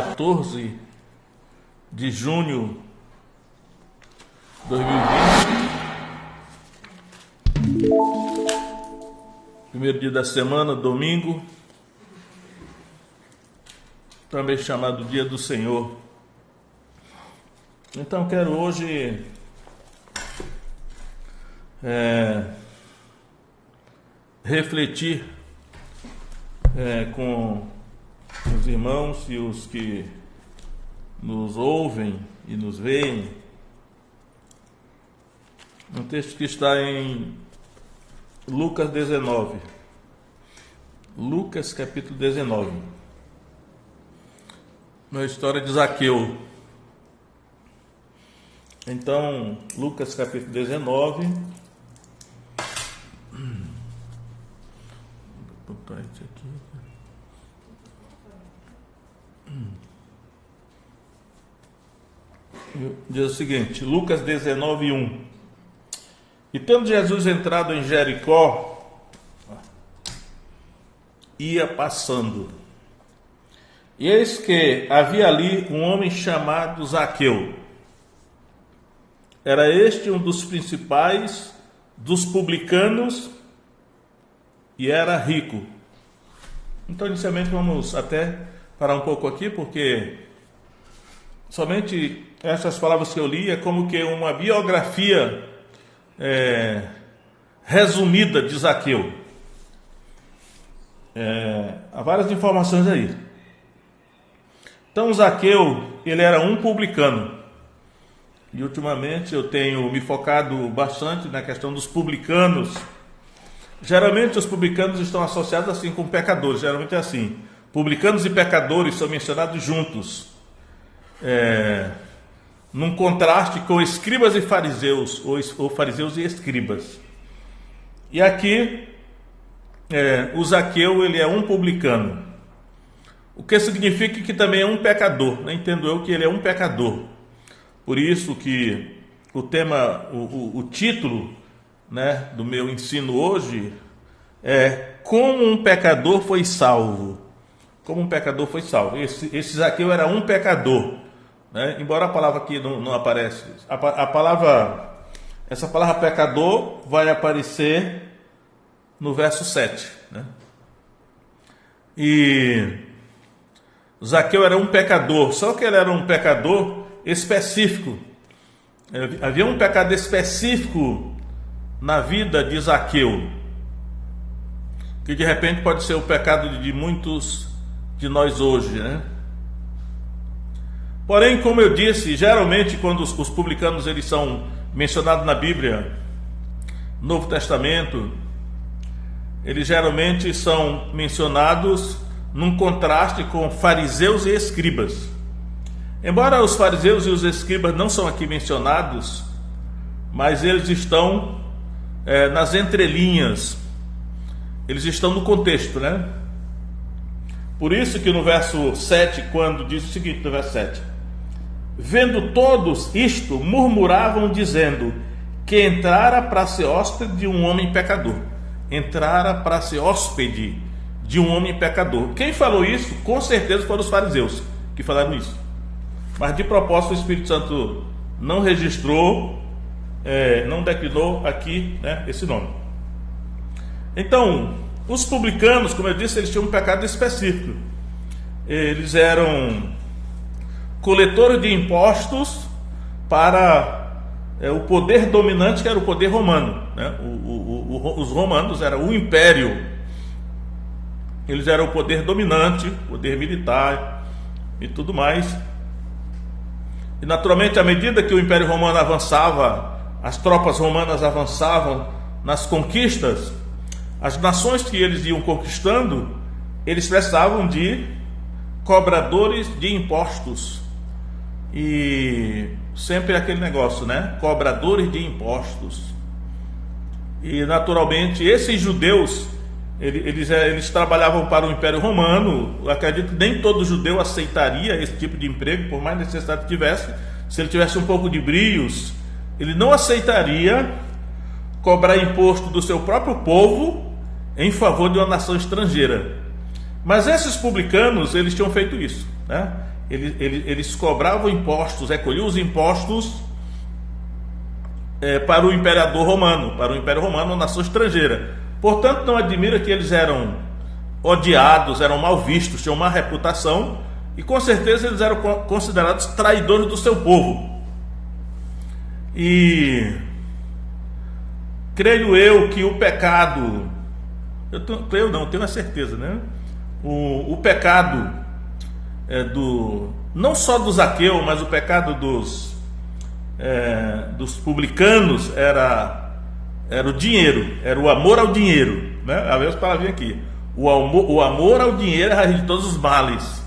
14 de junho de 2020, primeiro dia da semana, domingo, também chamado Dia do Senhor. Então quero hoje refletir com os irmãos e os que nos ouvem e nos veem, um texto que está em Lucas 19, Lucas capítulo 19, na história de Zaqueu. Então, Lucas capítulo 19, vou botar isso aqui. Diz o seguinte, Lucas 19, 1. E tendo Jesus entrado em Jericó, ia passando. E eis que havia ali um homem chamado Zaqueu. Era este um dos principais dos publicanos e era rico. Então, inicialmente, vamos até parar um pouco aqui, porque somente essas palavras que eu li é como que uma biografia resumida de Zaqueu. Há várias informações aí. Então, Zaqueu, ele era um publicano. E ultimamente eu tenho me focado bastante na questão dos publicanos. Geralmente os publicanos estão associados assim com pecadores. Geralmente é assim. Publicanos e pecadores são mencionados juntos. Num contraste com escribas e fariseus, ou fariseus e escribas. E aqui, o Zaqueu, ele é um publicano. O que significa que também é um pecador, né? Entendo eu que ele é um pecador. Por isso que o tema, o título, né, do meu ensino hoje é Como um pecador foi salvo. Como um pecador foi salvo. Esse Zaqueu era um pecador. Né? Embora a palavra aqui não aparece, essa palavra pecador vai aparecer no verso 7, né? E Zaqueu era um pecador, só que ele era um pecador específico. Havia um pecado específico na vida de Zaqueu, que de repente pode ser o pecado de muitos de nós hoje, né? Porém, como eu disse, geralmente quando os publicanos eles são mencionados na Bíblia, Novo Testamento, eles geralmente são mencionados num contraste com fariseus e escribas. Embora os fariseus e os escribas não são aqui mencionados, mas eles estão nas entrelinhas, eles estão no contexto, né? Por isso que no verso 7, quando diz o seguinte, no verso 7, vendo todos isto, murmuravam, dizendo que entrara para ser hóspede de um homem pecador. Entrara para ser hóspede de um homem pecador. Quem falou isso, com certeza, foram os fariseus que falaram isso. Mas de propósito o Espírito Santo não registrou, não declinou aqui, né, esse nome. Então, os publicanos, como eu disse, eles tinham um pecado específico. Eles eram coletores de impostos para o poder dominante, que era o poder romano, né? Os romanos eram o império. Eles eram o poder dominante, poder militar e tudo mais. E naturalmente, à medida que o Império Romano avançava, as tropas romanas avançavam nas conquistas, as nações que eles iam conquistando, eles precisavam de cobradores de impostos. E sempre aquele negócio, né? Cobradores de impostos. E naturalmente, esses judeus, eles trabalhavam para o Império Romano. Eu acredito que nem todo judeu aceitaria esse tipo de emprego, por mais necessidade que tivesse. Se ele tivesse um pouco de brios, ele não aceitaria cobrar imposto do seu próprio povo em favor de uma nação estrangeira. Mas esses publicanos, eles tinham feito isso, né? Eles cobravam impostos, recolhiam os impostos para o imperador romano, para o Império Romano, uma nação estrangeira. Portanto, não admira que eles eram odiados, eram mal vistos, tinham má reputação, e com certeza eles eram considerados traidores do seu povo. E creio eu que o pecado, tenho a certeza, né? O pecado não só do Zaqueu, mas o pecado dos publicanos era o dinheiro, era o amor ao dinheiro, né? A mesma palavrinha aqui. O amor ao dinheiro é a raiz de todos os males.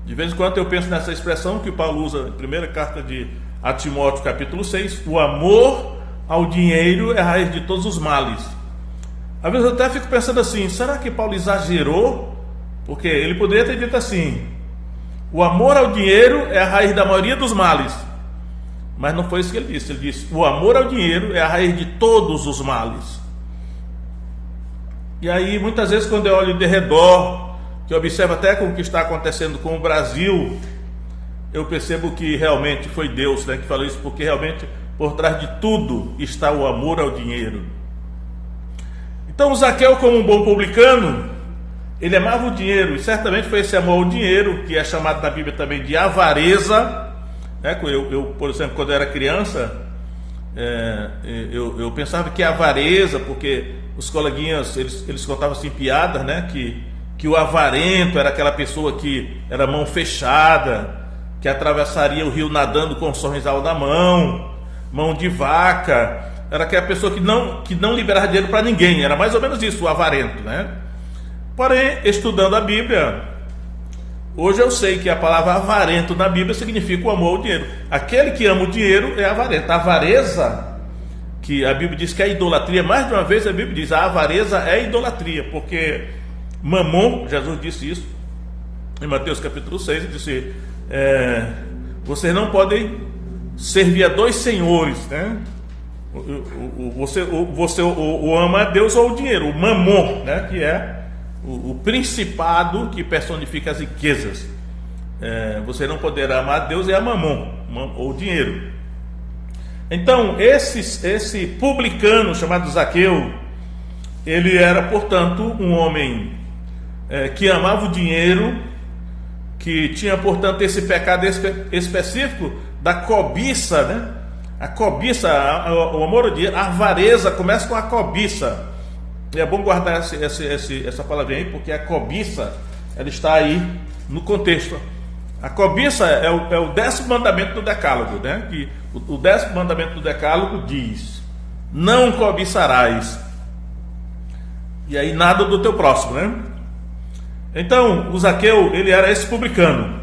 De vez em quando eu penso nessa expressão que o Paulo usa na primeira carta a Timóteo, capítulo 6, o amor ao dinheiro é a raiz de todos os males. Às vezes eu até fico pensando assim, será que Paulo exagerou? Porque ele poderia ter dito assim, o amor ao dinheiro é a raiz da maioria dos males. Mas não foi isso que ele disse. Ele disse, o amor ao dinheiro é a raiz de todos os males. E aí, muitas vezes, quando eu olho de redor, que eu observo até com o que está acontecendo com o Brasil, eu percebo que realmente foi Deus, né, que falou isso, porque realmente por trás de tudo está o amor ao dinheiro. Então, o Zaqueu, como um bom publicano, ele amava o dinheiro, e certamente foi esse amor ao dinheiro, que é chamado na Bíblia também de avareza. Eu, por exemplo, quando eu era criança, eu pensava que a avareza, porque os coleguinhas, eles contavam assim piadas, né, que o avarento era aquela pessoa que era mão fechada, que atravessaria o rio nadando com um sorrisal na mão de vaca, era aquela pessoa que não liberava dinheiro para ninguém, era mais ou menos isso, o avarento, né? Porém, estudando a Bíblia, hoje eu sei que a palavra avarento na Bíblia significa o amor ao dinheiro. Aquele que ama o dinheiro é avarento. A avareza, que a Bíblia diz que é idolatria, mais de uma vez a Bíblia diz a avareza é idolatria, porque Mamon, Jesus disse isso em Mateus capítulo 6, ele disse, vocês não podem servir a dois senhores, né? Você ama a Deus ou o dinheiro, o Mamon, né? Que é o principado que personifica as riquezas. Você não poderá amar a Deus e a Mamon, ou dinheiro. Então, esse publicano chamado Zaqueu, ele era, portanto, um homem que amava o dinheiro, que tinha, portanto, esse pecado específico da cobiça, né? A cobiça, o amor ao dinheiro, a avareza começa com a cobiça. E é bom guardar essa palavrinha aí, porque a cobiça, ela está aí no contexto. A cobiça é o 10º mandamento do Decálogo, né? Que o 10º mandamento do Decálogo diz: não cobiçarás. E aí nada do teu próximo, né? Então, o Zaqueu, ele era esse publicano.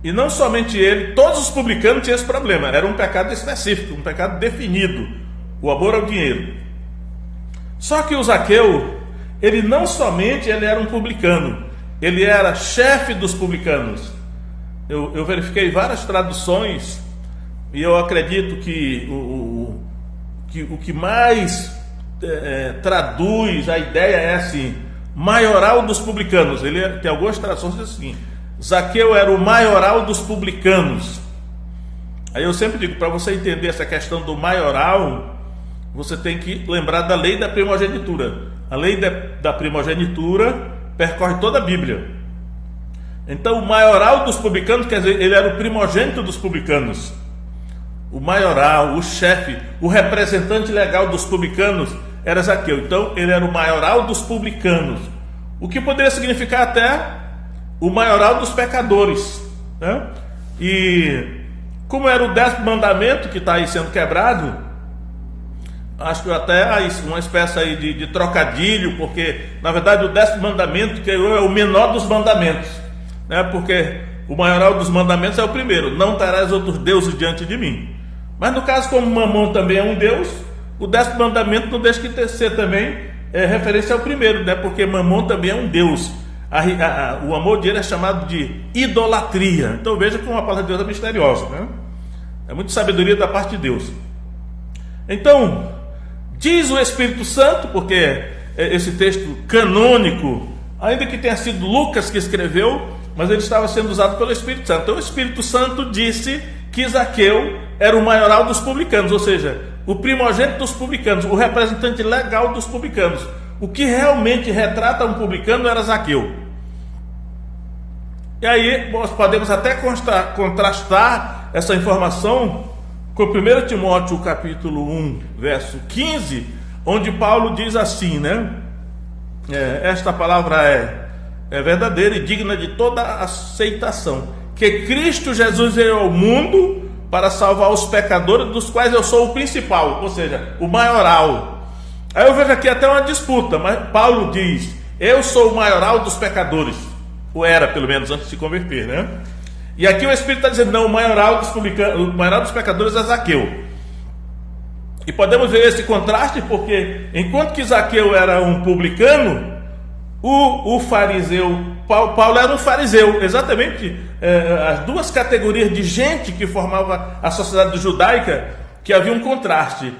E não somente ele, todos os publicanos tinham esse problema. Era um pecado específico, um pecado definido, o amor ao dinheiro. Só que o Zaqueu, ele não somente era um publicano, ele era chefe dos publicanos. Eu verifiquei várias traduções e eu acredito que o que mais traduz a ideia é assim: maioral dos publicanos. Tem algumas traduções assim: Zaqueu era o maioral dos publicanos. Aí eu sempre digo, para você entender essa questão do maioral, você tem que lembrar da lei da primogenitura. A lei da primogenitura percorre toda a Bíblia. Então, o maioral dos publicanos, quer dizer, ele era o primogênito dos publicanos. O maioral, o chefe, o representante legal dos publicanos era Zaqueu. Então, ele era o maioral dos publicanos, o que poderia significar até o maioral dos pecadores, né? E como era o 10º mandamento que está aí sendo quebrado, acho que até uma espécie aí de trocadilho, porque na verdade o 10º mandamento que é o menor dos mandamentos, né? Porque o maioral dos mandamentos é o primeiro: não terás outros deuses diante de mim. Mas no caso, como Mamon também é um deus, o 10º mandamento não deixa de ser também referência ao primeiro, né? Porque Mamon também é um deus. O amor ao dinheiro é chamado de idolatria. Então veja como a palavra de Deus é misteriosa, né? É muita sabedoria da parte de Deus. Então, diz o Espírito Santo, porque esse texto canônico, ainda que tenha sido Lucas que escreveu, mas ele estava sendo usado pelo Espírito Santo. Então o Espírito Santo disse que Zaqueu era o maioral dos publicanos, ou seja, o primogênito dos publicanos, o representante legal dos publicanos. O que realmente retrata um publicano era Zaqueu. E aí nós podemos até contrastar essa informação com 1 Timóteo capítulo 1, verso 15, onde Paulo diz assim, né? Esta palavra é verdadeira e digna de toda aceitação, que Cristo Jesus veio ao mundo para salvar os pecadores, dos quais eu sou o principal, ou seja, o maioral. Aí eu vejo aqui até uma disputa, mas Paulo diz, eu sou o maioral dos pecadores, ou era pelo menos antes de se converter, né? E aqui o Espírito está dizendo, não, o maioral dos pecadores é Zaqueu. E podemos ver esse contraste, porque enquanto que Zaqueu era um publicano, o fariseu, Paulo era um fariseu, exatamente as duas categorias de gente que formavam a sociedade judaica, que havia um contraste.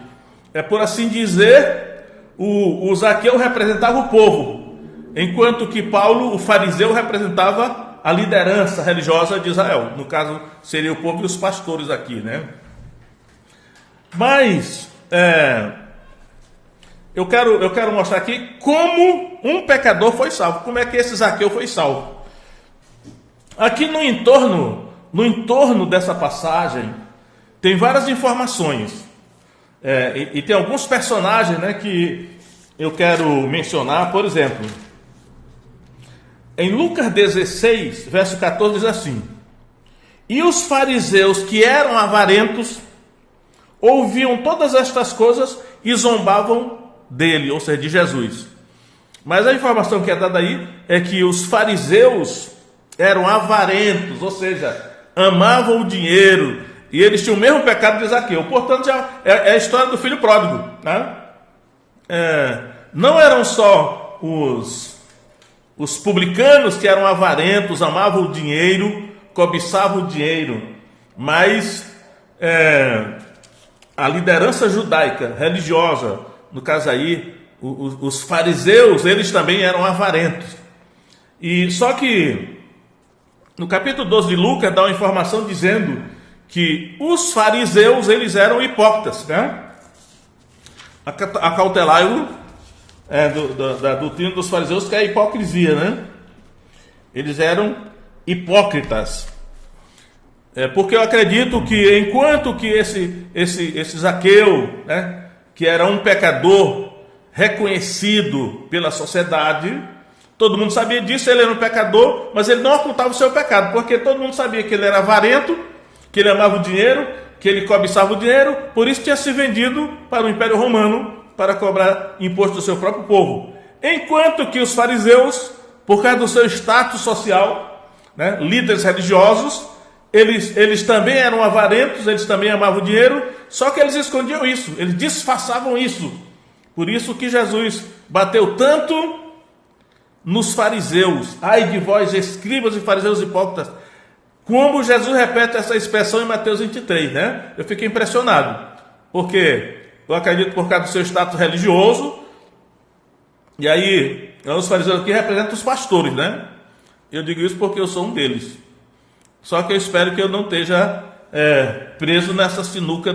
Por assim dizer, o Zaqueu representava o povo, enquanto que Paulo, o fariseu, representava a liderança religiosa de Israel. No caso, seria o povo e os pastores aqui, né? Mas eu quero mostrar aqui como um pecador foi salvo. Como é que esse Zaqueu foi salvo? Aqui no entorno dessa passagem tem várias informações. E tem alguns personagens, né, que eu quero mencionar. Por exemplo, em Lucas 16, verso 14, diz assim: e os fariseus que eram avarentos ouviam todas estas coisas e zombavam dele, ou seja, de Jesus. Mas a informação que é dada aí é que os fariseus eram avarentos, ou seja, amavam o dinheiro, e eles tinham o mesmo pecado de Zaqueu. Portanto, é a história do filho pródigo, né? Não eram só os publicanos que eram avarentos, amavam o dinheiro, cobiçavam o dinheiro, mas a liderança judaica, religiosa, no caso aí, os fariseus, eles também eram avarentos. E só que no capítulo 12 de Lucas dá uma informação dizendo que os fariseus, eles eram hipócritas, né? Acautelai-o da doutrina dos fariseus, que é a hipocrisia, né? Eles eram hipócritas. Porque eu acredito que enquanto que esse Zaqueu, né, que era um pecador reconhecido pela sociedade, todo mundo sabia disso, ele era um pecador, mas ele não ocultava o seu pecado, porque todo mundo sabia que ele era avarento, que ele amava o dinheiro, que ele cobiçava o dinheiro, por isso tinha se vendido para o Império Romano para cobrar imposto do seu próprio povo. Enquanto que os fariseus, por causa do seu status social, né, líderes religiosos, eles também eram avarentos, eles também amavam o dinheiro, só que eles escondiam isso, eles disfarçavam isso. Por isso que Jesus bateu tanto nos fariseus. Ai de vós, escribas e fariseus hipócritas. Como Jesus repete essa expressão em Mateus 23, né? Eu fiquei impressionado, porque eu acredito por causa do seu status religioso, e aí os fariseus aqui representam os pastores, né? Eu digo isso porque eu sou um deles. Só que eu espero que eu não esteja preso nessa sinuca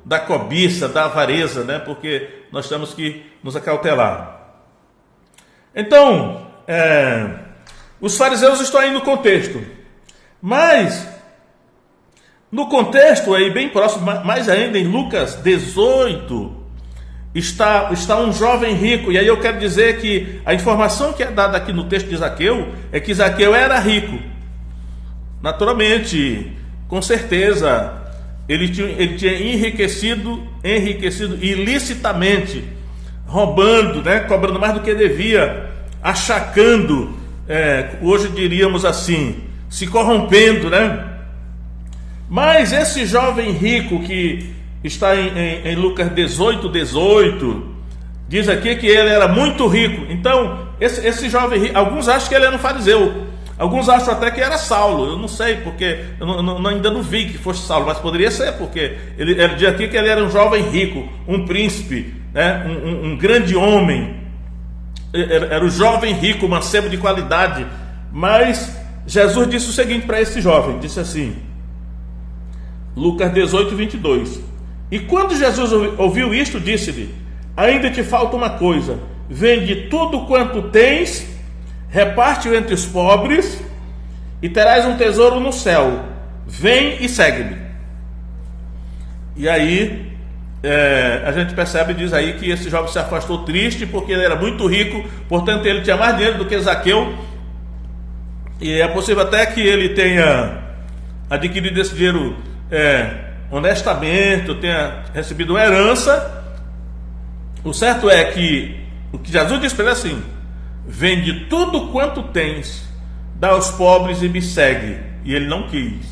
da cobiça, da avareza, né? Porque nós temos que nos acautelar. Então, os fariseus estão aí no contexto. Mas, no contexto aí bem próximo, mais ainda em Lucas 18, está um jovem rico. E aí eu quero dizer que a informação que é dada aqui no texto de Zaqueu é que Zaqueu era rico. Naturalmente, com certeza, ele tinha enriquecido ilicitamente, roubando, né, cobrando mais do que devia, achacando, hoje diríamos assim, se corrompendo, né? Mas esse jovem rico que está em Lucas 18, diz aqui que ele era muito rico. Então, esse jovem rico, alguns acham que ele era um fariseu, alguns acham até que era Saulo. Eu não sei, porque eu ainda não vi que fosse Saulo, mas poderia ser, porque ele diz aqui que ele era um jovem rico, um príncipe, né? um grande homem. Era o jovem rico, mancebo de qualidade. Mas Jesus disse o seguinte para esse jovem, disse assim, Lucas 18, 22. E quando Jesus ouviu isto, disse-lhe, ainda te falta uma coisa, vende tudo quanto tens, reparte-o entre os pobres, e terás um tesouro no céu, vem e segue-me. E aí, a gente percebe, diz aí, que esse jovem se afastou triste, porque ele era muito rico, portanto ele tinha mais dinheiro do que Zaqueu, e é possível até que ele tenha adquirido esse dinheiro honestamente, tenha recebido uma herança. O certo é que o que Jesus disse para ele é assim, vende tudo quanto tens, dá aos pobres e me segue. E ele não quis.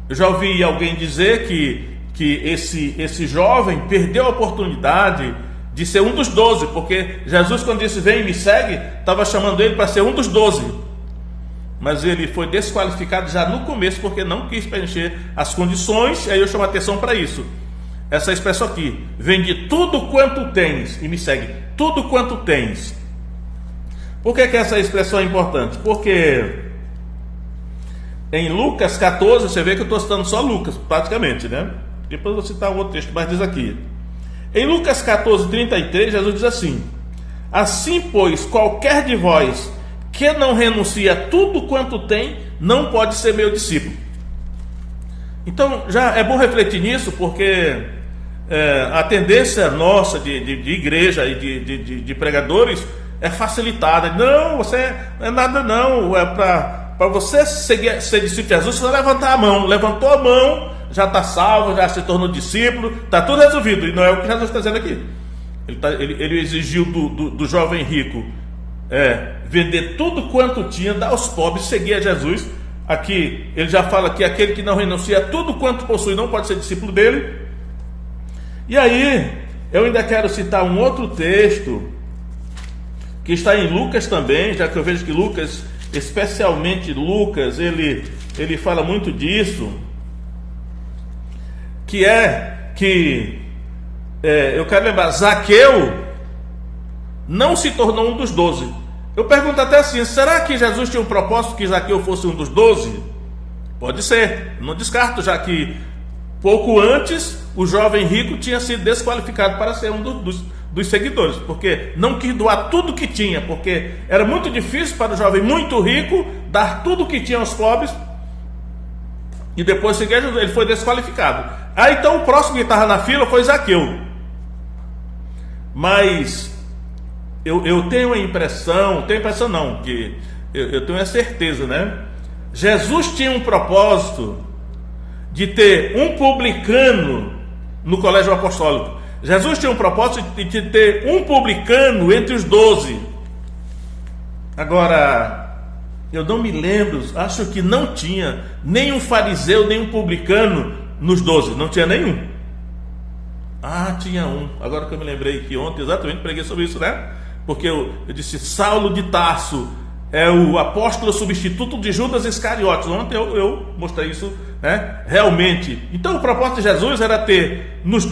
Eu já ouvi alguém dizer que esse jovem perdeu a oportunidade de ser um dos 12, porque Jesus, quando disse vem e me segue, estava chamando ele para ser um dos 12. Mas ele foi desqualificado já no começo, porque não quis preencher as condições. E aí eu chamo a atenção para isso. Essa expressão aqui, vende tudo quanto tens e me segue, tudo quanto tens. Por que essa expressão é importante? Porque em Lucas 14, você vê que eu estou citando só Lucas, praticamente, né? Depois eu vou citar um outro texto, mas diz aqui. Em Lucas 14, 33, Jesus diz assim, assim, pois, qualquer de vós que não renuncia a tudo quanto tem, não pode ser meu discípulo. Então, já é bom refletir nisso, porque a tendência nossa de igreja e de pregadores é facilitada. Não, você não é nada não, é para você ser discípulo de Jesus, você vai levantar a mão. Levantou a mão, já está salvo, já se tornou discípulo, está tudo resolvido. E não é o que Jesus está dizendo aqui. Ele exigiu do jovem rico vender tudo quanto tinha, dar aos pobres, seguir a Jesus. Aqui ele já fala que aquele que não renuncia a tudo quanto possui não pode ser discípulo dele. E aí eu ainda quero citar um outro texto que está em Lucas também, já que eu vejo que Lucas, especialmente Lucas, ele fala muito disso, que eu quero lembrar, Zaqueu não se tornou um dos 12. Eu pergunto até assim, será que Jesus tinha um propósito que Zaqueu fosse um dos 12? Pode ser, não descarto, já que pouco antes o jovem rico tinha sido desqualificado para ser um dos seguidores, porque não quis doar tudo que tinha, porque era muito difícil para o jovem muito rico dar tudo que tinha aos pobres e depois seguir Jesus. Ele foi desqualificado. Aí então o próximo que estava na fila foi Zaqueu. Mas eu tenho a impressão, que eu tenho a certeza, né? Jesus tinha um propósito de ter um publicano no colégio apostólico. Jesus tinha um propósito de ter um publicano entre os 12. Agora, eu não me lembro, acho que não tinha nem um fariseu, nem um publicano nos 12, não tinha nenhum. Ah, tinha um, agora que eu me lembrei que ontem exatamente preguei sobre isso, né? Porque eu disse, Saulo de Tarso é o apóstolo substituto de Judas Iscariotes. Ontem eu mostrei isso, né? Realmente. Então o propósito de Jesus era ter nos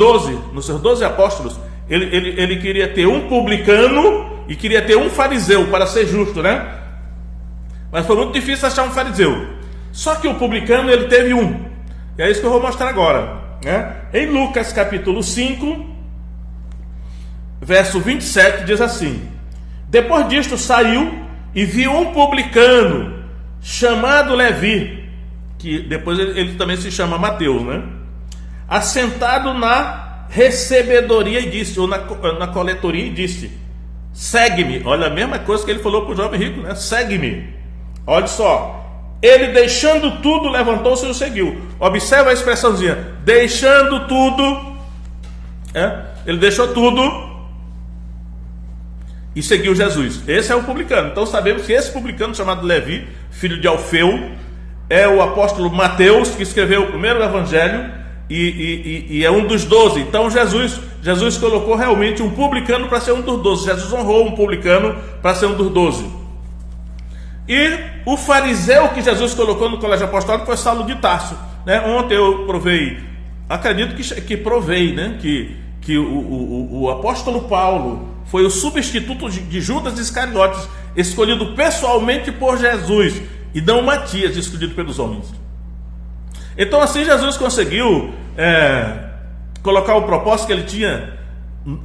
seus 12 apóstolos, ele queria ter um publicano e queria ter um fariseu, para ser justo, né? Mas foi muito difícil achar um fariseu. Só que o publicano, ele teve um. E é isso que eu vou mostrar agora, né? Em Lucas capítulo 5, verso 27, diz assim: depois disto saiu e viu um publicano chamado Levi, que depois ele também se chama Mateus, né? Assentado na recebedoria e disse, ou na coletoria, e disse: segue-me. Olha, a mesma coisa que ele falou para o jovem rico, né? Segue-me. Olha só, ele deixando tudo, levantou-se e o seguiu. Observa a expressãozinha, deixando tudo, ele deixou tudo e seguiu Jesus. Esse é o publicano. Então sabemos que esse publicano, chamado Levi, filho de Alfeu, é o apóstolo Mateus, que escreveu o primeiro evangelho, e é um dos 12. Então Jesus colocou realmente um publicano para ser um dos 12. Jesus honrou um publicano para ser um dos 12. E o fariseu que Jesus colocou no colégio apostólico foi Saulo de Tarso, né? Ontem eu provei, acredito que provei, né? Que o apóstolo Paulo foi o substituto de Judas Iscariotes, escolhido pessoalmente por Jesus. e não Matias, escolhido pelos homens. Então assim Jesus conseguiu colocar o propósito que ele tinha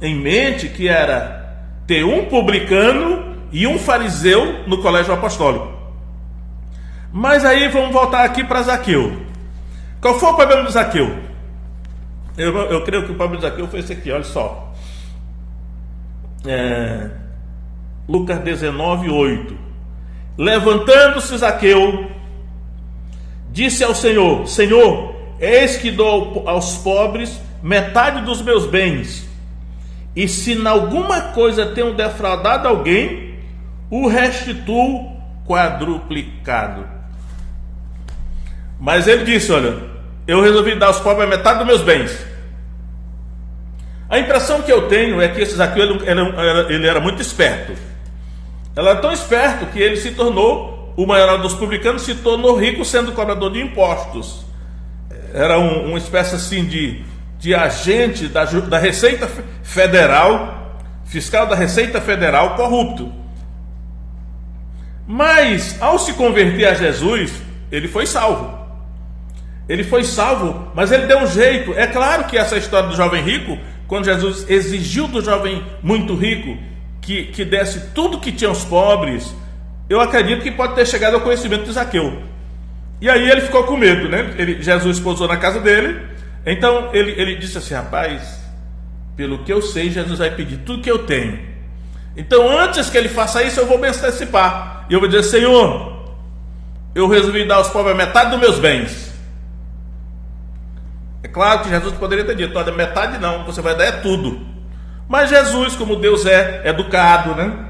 em mente, que era ter um publicano e um fariseu no colégio apostólico. Mas aí vamos voltar aqui para Zaqueu. Qual foi o problema de Zaqueu? Eu creio que o problema de Zaqueu foi esse aqui, olha só. Lucas 19, 8. Levantando-se Zaqueu, disse ao Senhor: Senhor, eis que dou aos pobres metade dos meus bens, e se em alguma coisa tenho defraudado alguém, o restituo quadruplicado. Mas ele disse: olha, eu resolvi dar aos pobres metade dos meus bens. A impressão que eu tenho é que esse Zaqueu ele era muito esperto. Ele era tão esperto que ele se tornou o maior dos publicanos, se tornou rico sendo cobrador de impostos. Era uma espécie assim de agente da Receita Federal, fiscal da Receita Federal, corrupto. Mas ao se converter a Jesus, ele foi salvo. Ele foi salvo, mas ele deu um jeito. É claro que essa história do jovem rico, quando Jesus exigiu do jovem muito rico que desse tudo que tinha aos pobres, eu acredito que pode ter chegado ao conhecimento de Zaqueu. E aí ele ficou com medo, né? Jesus pousou na casa dele. Então ele disse assim: rapaz, pelo que eu sei, Jesus vai pedir tudo que eu tenho. Então antes que ele faça isso, eu vou me antecipar. E eu vou dizer: Senhor, eu resolvi dar aos pobres metade dos meus bens. É claro que Jesus poderia ter dito: olha, metade não, você vai dar é tudo. Mas Jesus, como Deus é educado, né?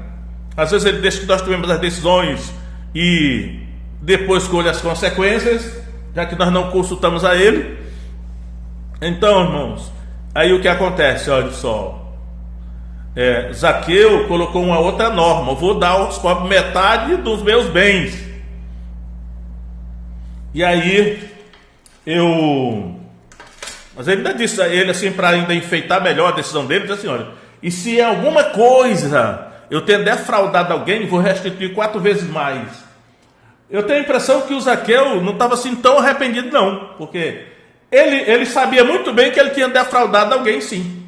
Às vezes ele deixa que nós tomemos as decisões e depois colhe as consequências, já que nós não consultamos a ele. Então, irmãos, aí o que acontece? Olha só, Zaqueu colocou uma outra norma: eu vou dar aos pobres metade dos meus bens. E aí mas ele ainda disse a ele assim, para ainda enfeitar melhor a decisão dele, disse assim: olha, e se alguma coisa eu tenho defraudado alguém, vou restituir 4 vezes mais. Eu tenho a impressão que o Zaqueu não estava assim tão arrependido não, porque ele sabia muito bem que ele tinha defraudado alguém, sim.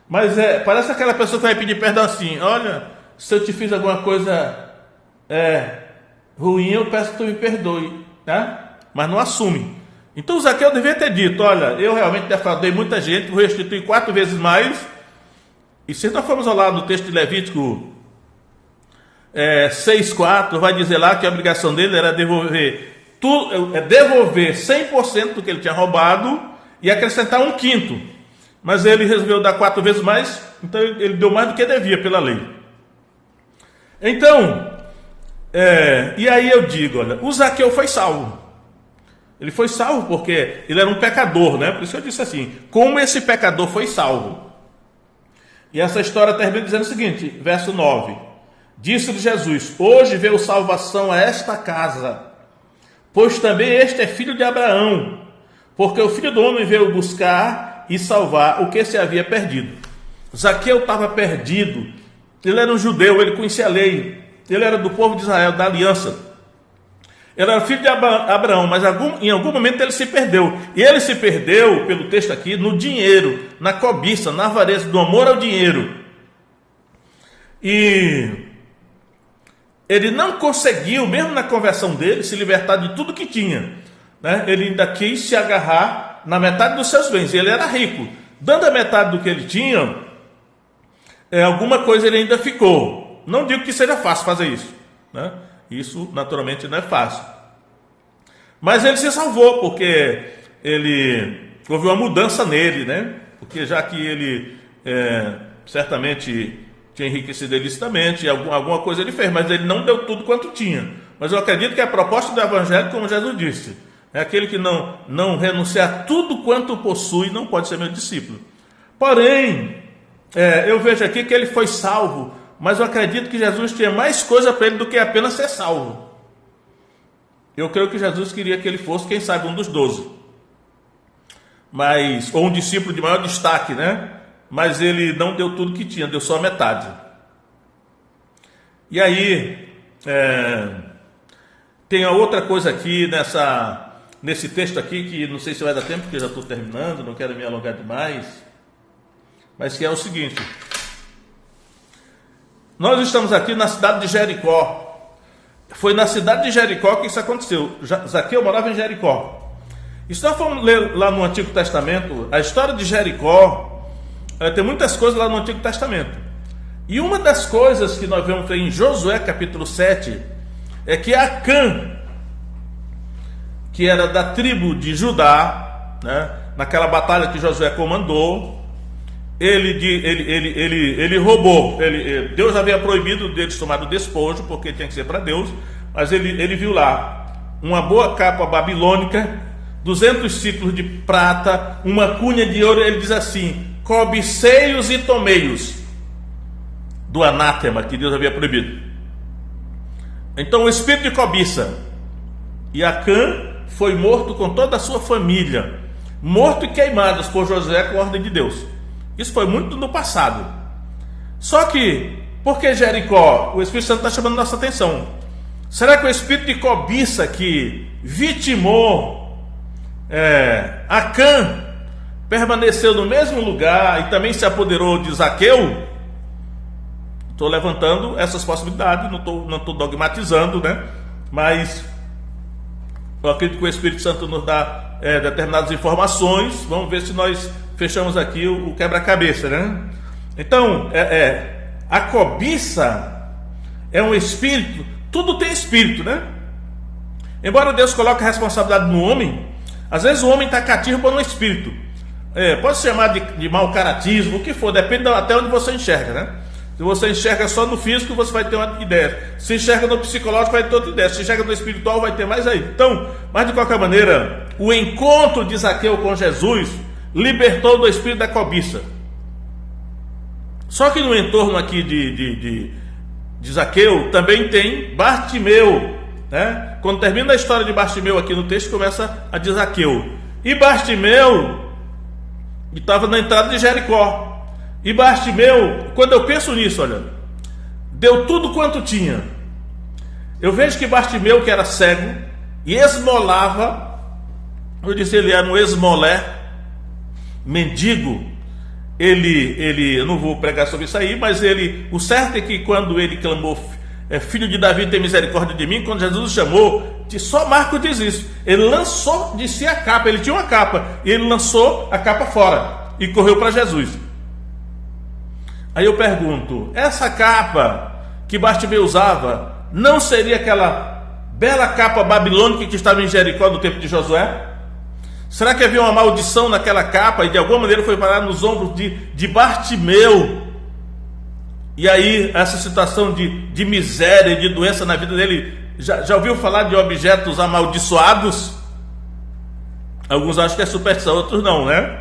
Mas parece aquela pessoa que vai pedir perdão assim: olha, se eu te fiz alguma coisa ruim, eu peço que tu me perdoe, tá? Mas não assume. Então o Zaqueu devia ter dito: olha, eu realmente defraudei muita gente, vou restituir 4 vezes mais. E se nós formos ao lado do texto de Levítico 6,4, vai dizer lá que a obrigação dele era devolver 100% do que ele tinha roubado e acrescentar 1/5. Mas ele resolveu dar 4 vezes mais, então ele deu mais do que devia pela lei. Então, e aí eu digo: olha, o Zaqueu foi salvo. Ele foi salvo porque ele era um pecador, né? Por isso eu disse assim: como esse pecador foi salvo? E essa história termina dizendo o seguinte, verso 9: disse-lhe Jesus: hoje veio salvação a esta casa, pois também este é filho de Abraão, porque o Filho do Homem veio buscar e salvar o que se havia perdido. Zaqueu estava perdido. Ele era um judeu, ele conhecia a lei, ele era do povo de Israel, da aliança. Ele era filho de Abraão, mas em algum momento ele se perdeu. E ele se perdeu, pelo texto aqui, no dinheiro, na cobiça, na avareza, do amor ao dinheiro. E ele não conseguiu, mesmo na conversão dele, se libertar de tudo que tinha, né? Ele ainda quis se agarrar na metade dos seus bens. Ele era rico. Dando a metade do que ele tinha, alguma coisa ele ainda ficou. Não digo que seja fácil fazer isso, né? Isso, naturalmente, não é fácil. Mas ele se salvou, porque houve uma mudança nele, né? Porque já que ele certamente tinha enriquecido ilicitamente, alguma coisa ele fez, mas ele não deu tudo quanto tinha. Mas eu acredito que a proposta do Evangelho, como Jesus disse, é aquele que não renunciar a tudo quanto possui, não pode ser meu discípulo. Porém, eu vejo aqui que ele foi salvo, mas eu acredito que Jesus tinha mais coisa para ele do que apenas ser salvo. Eu creio que Jesus queria que ele fosse, quem sabe, um dos 12. Ou um discípulo de maior destaque, né? Mas ele não deu tudo que tinha, deu só a metade. E aí, Tem a outra coisa aqui nesse texto aqui, que não sei se vai dar tempo, porque eu já estou terminando, não quero me alongar demais, mas que é o seguinte: nós estamos aqui na cidade de Jericó. Foi na cidade de Jericó que isso aconteceu. Zaqueu morava em Jericó. E se nós formos ler lá no Antigo Testamento, a história de Jericó, tem muitas coisas lá no Antigo Testamento. E uma das coisas que nós vemos em Josué capítulo 7, é que Acã, que era da tribo de Judá, né, naquela batalha que Josué comandou, ele roubou. Deus havia proibido deles tomar o despojo, porque tinha que ser para Deus, mas ele viu lá uma boa capa babilônica, 200 ciclos de prata, uma cunha de ouro. Ele diz assim: cobicei-os e tomei-os do anátema que Deus havia proibido. Então o espírito de cobiça, e Acã foi morto com toda a sua família, morto e queimados por Josué com ordem de Deus. Isso foi muito no passado. Só que, porque Jericó, o Espírito Santo está chamando nossa atenção. Será que o espírito de cobiça que vitimou Acã permaneceu no mesmo lugar e também se apoderou de Zaqueu? Estou levantando essas possibilidades, não estou dogmatizando, né? Mas eu acredito que o Espírito Santo nos dá determinadas informações. Vamos ver se nós fechamos aqui o quebra-cabeça, né? Então, a cobiça é um espírito. Tudo tem espírito, né? Embora Deus coloque a responsabilidade no homem, às vezes o homem está cativo por um espírito. Pode se chamar de mau caratismo, o que for, depende até onde você enxerga, né? Se você enxerga só no físico, você vai ter uma ideia. Se enxerga no psicológico, vai ter outra ideia. Se enxerga no espiritual, vai ter mais aí. Então, mas de qualquer maneira, o encontro de Zaqueu com Jesus libertou do espírito da cobiça. Só que no entorno aqui de Zaqueu também tem Bartimeu, né? Quando termina a história de Bartimeu aqui no texto, começa a de Zaqueu. E Bartimeu estava na entrada de Jericó. E Bartimeu, quando eu penso nisso, olha, deu tudo quanto tinha. Eu vejo que Bartimeu, que era cego e esmolava, eu disse, ele era um esmolé, mendigo. Eu não vou pregar sobre isso aí, mas o certo é que quando ele clamou, filho de Davi, tem misericórdia de mim, quando Jesus o chamou, só Marcos diz isso, ele lançou de si a capa, ele tinha uma capa, e ele lançou a capa fora e correu para Jesus. Aí eu pergunto, essa capa que Bartimeu usava não seria aquela bela capa babilônica que estava em Jericó no tempo de Josué? Será que havia uma maldição naquela capa e de alguma maneira foi parar nos ombros de Bartimeu? E aí essa situação de miséria e de doença na vida dele, já ouviu falar de objetos amaldiçoados? Alguns acham que é superstição, outros não, né?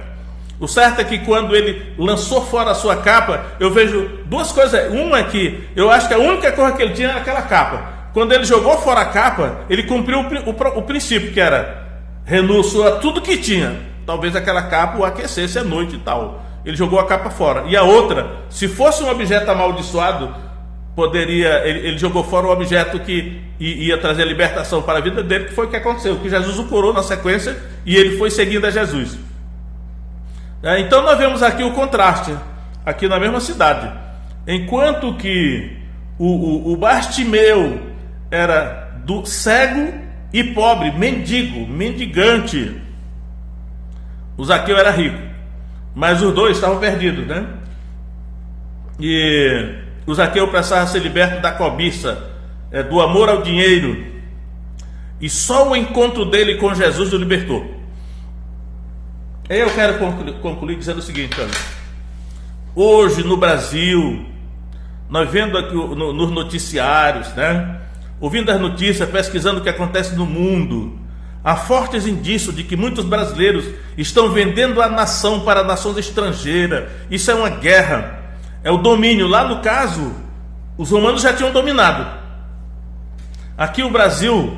O certo é que quando ele lançou fora a sua capa, eu vejo duas coisas. Uma é que eu acho que a única coisa que ele tinha era aquela capa. Quando ele jogou fora a capa, ele cumpriu o princípio, que era renunciou a tudo que tinha. Talvez aquela capa o aquecesse à noite e tal. Ele jogou a capa fora. E a outra, se fosse um objeto amaldiçoado, ele jogou fora o objeto que ia trazer libertação para a vida dele, que foi o que aconteceu, que Jesus o curou na sequência e ele foi seguindo a Jesus. Então nós vemos aqui o contraste, aqui na mesma cidade. Enquanto que o Bartimeu era do cego e pobre, mendigante, o Zaqueu era rico, mas os dois estavam perdidos, né? E o Zaqueu precisava ser liberto da cobiça, do amor ao dinheiro, e só o encontro dele com Jesus o libertou. Eu quero concluir dizendo o seguinte, olha, hoje no Brasil, nós vendo aqui nos noticiários, né, ouvindo as notícias, pesquisando o que acontece no mundo, há fortes indícios de que muitos brasileiros estão vendendo a nação para nações estrangeiras. Isso é uma guerra, é o domínio. Lá no caso, os romanos já tinham dominado. Aqui o Brasil,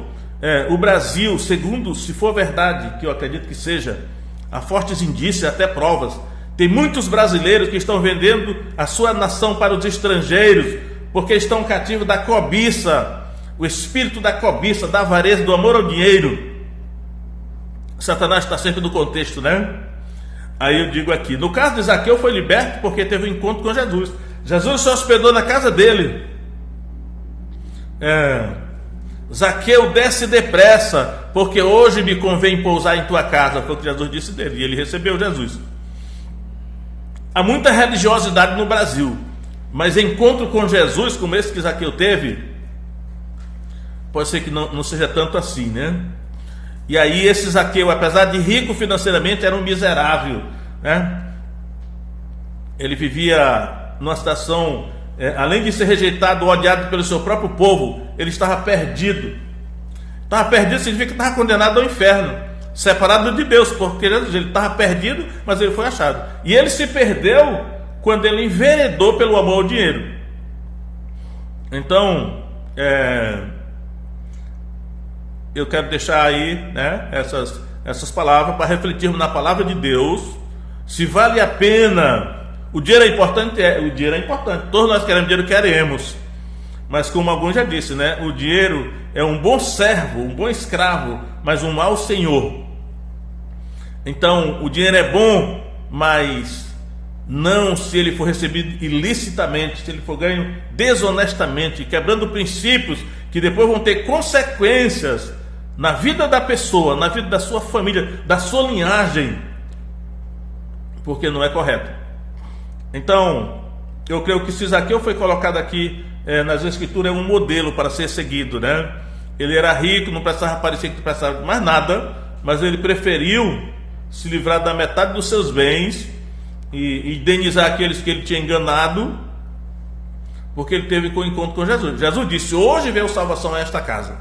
segundo, se for verdade, que eu acredito que seja, há fortes indícios, até provas, tem muitos brasileiros que estão vendendo a sua nação para os estrangeiros, porque estão cativos da cobiça. o espírito da cobiça, da avareza, do amor ao dinheiro. Satanás está sempre no contexto, né? Aí eu digo aqui, no caso de Zaqueu foi liberto porque teve um encontro com Jesus. Jesus se hospedou na casa dele. Zaqueu, desce depressa, porque hoje me convém pousar em tua casa. Foi o que Jesus disse dele, e ele recebeu Jesus. Há muita religiosidade no Brasil, mas encontro com Jesus, como esse que Zaqueu teve, pode ser que não seja tanto assim, né? E aí esse Zaqueu, apesar de rico financeiramente, era um miserável, né? Ele vivia numa situação, além de ser rejeitado, odiado pelo seu próprio povo, ele estava perdido. Estava perdido significa que estava condenado ao inferno, separado de Deus, porque ele estava perdido, mas ele foi achado. E ele se perdeu quando ele enveredou pelo amor ao dinheiro. Então, eu quero deixar aí, né, essas palavras para refletirmos na palavra de Deus, se vale a pena. O dinheiro é importante? O dinheiro é importante, todos nós queremos dinheiro, queremos, mas como alguns já disse, né, o dinheiro é um bom servo, um bom escravo, mas um mau senhor. Então o dinheiro é bom, mas não se ele for recebido ilicitamente, se ele for ganho desonestamente, quebrando princípios que depois vão ter consequências na vida da pessoa, na vida da sua família, da sua linhagem, porque não é correto. Então, eu creio que se Zaqueu foi colocado aqui nas Escrituras, é um modelo para ser seguido, né? Ele era rico, não precisava parecer que precisava de mais nada, mas ele preferiu se livrar da metade dos seus bens e indenizar aqueles que ele tinha enganado, porque ele teve um encontro com Jesus. Jesus disse: hoje veio salvação a esta casa.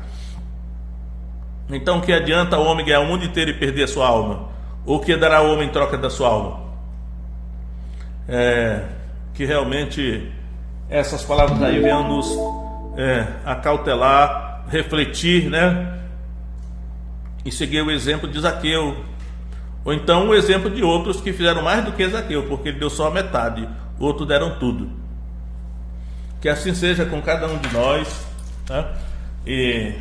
Então, que adianta o homem ganhar o mundo inteiro e perder a sua alma? Ou que dará o homem em troca da sua alma? Que realmente essas palavras aí venham nos acautelar, refletir, né? E seguir o exemplo de Zaqueu, ou então o exemplo de outros que fizeram mais do que Zaqueu, porque ele deu só a metade, outros deram tudo. Que assim seja com cada um de nós, né? E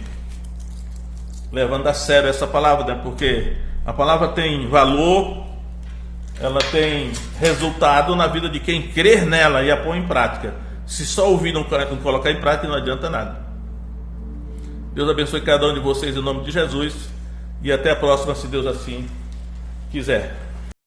levando a sério essa palavra, né? Porque a palavra tem valor, ela tem resultado na vida de quem crer nela e a põe em prática. Se só ouvir e não colocar em prática, não adianta nada. Deus abençoe cada um de vocês em nome de Jesus, e até a próxima, se Deus assim quiser.